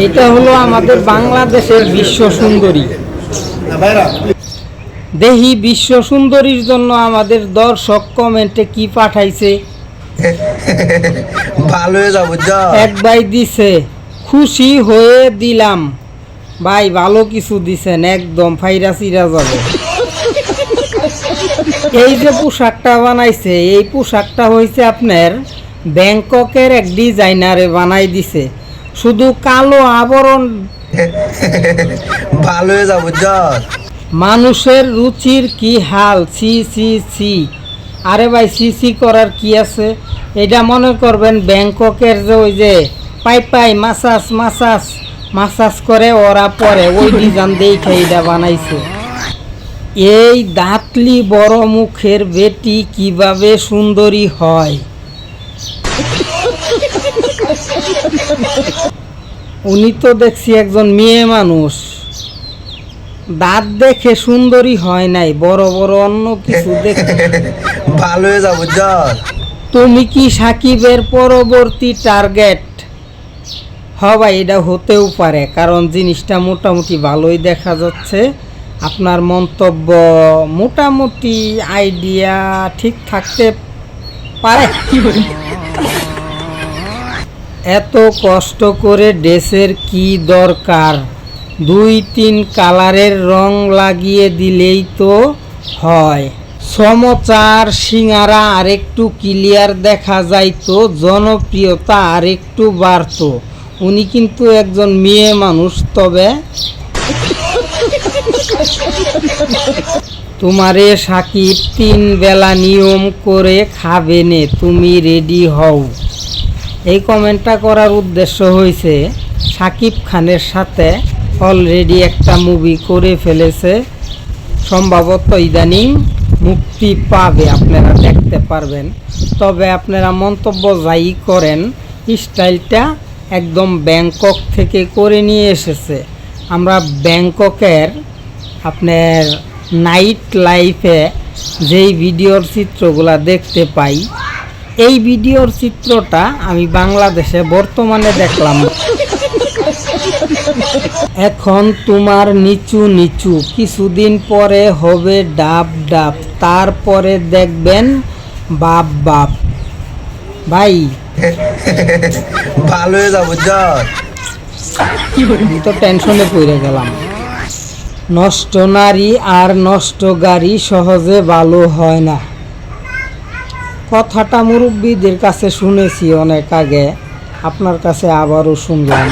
এটা হলো আমাদের বাংলাদেশের বিশ্ব সুন্দরী। দেখি বিশ্ব সুন্দরীর জন্য আমাদের দর্শক কমেন্টে কি পাঠাইছে। ভালো হয়ে যাবো এক ভাই দিছে, খুশি হয়ে দিলাম। ভাই ভালো কিছু দিছেন, একদম ফাইরা চিরা যাবে। এই যে পোশাকটা বানাইছে, এই পোশাকটা হয়েছে আপনার ব্যাংককের এক ডিজাইনারে বানাই দিছে। শুধু কালো আবরণ। ভালো হয়ে যাবো মানুষের রুচির কি হাল, ছি ছি ছি। আরে ভাই ছি ছি করার কি আছে? এটা মনে করবেন ব্যাংককের যে ওই যে পাই মাসাজ মাসাজ মাসাজ করে ওরা পরে ওই ডিজাইন দেখে এটা বানাইছে। এই দাঁতলি বড় মুখের বেটি কিভাবে সুন্দরী হয়। উনি তো দেখছি একজন মেয়ে মানুষ, দাঁত দেখে সুন্দরী হয় নাই, বড় বড় অন্য কিছু দেখে। ভালো হয়ে যাবো তুমি কি সাকিবের পরবর্তী টার্গেট? ভাই এটা হতেও পারে, কারণ জিনিসটা মোটামুটি ভালোই দেখা যাচ্ছে। আপনার মন্তব্য মোটামুটি আইডিয়া ঠিক থাকতে পারে। এত কষ্ট করে ড্রেসের কি দরকার? 2-3 কালারের রং লাগিয়ে দিলেই তো হয়। সমচার সিঙ্গারা আরেকটু ক্লিয়ার দেখা যাইতো, জনপ্রিয়তা আরেকটু বাড়তো। উনি কিন্তু একজন মেয়ে মানুষ। তবে তোমারে সাকিব 3 বেলা নিয়ম করে খাবে নে, তুমি রেডি হও। এই কমেন্টটা করার উদ্দেশ্য হয়েছে সাকিব খানের সাথে অলরেডি একটা মুভি করে ফেলেছে, সম্ভবত ইদানিং মুক্তি পাবে, আপনারা দেখতে পারবেন। তবে আপনারা মন্তব্য যাই করেন, স্টাইলটা একদম ব্যাংকক থেকে করে নিয়ে এসেছে। আমরা ব্যাংককের আপনার নাইট লাইফে যেই ভিডিওর চিত্রগুলা দেখতে পাই, এই ভিডিওর চিত্রটা আমি বাংলাদেশে বর্তমানে দেখলাম। এখন তোমার নিচু নিচু, কিছুদিন পরে হবে ডাব ডাব, তারপরে দেখবেন বাপ বাপ। ভাই ভালো হয়ে যাবো আমি তো টেনশনে পড়ে গেলাম। নষ্ট নারী আর নষ্ট গাড়ি সহজে ভালো হয় না। কথাটা মুরব্বীদের কাছে শুনেছি অনেক আগে, আপনার কাছে আবারও শুনলাম।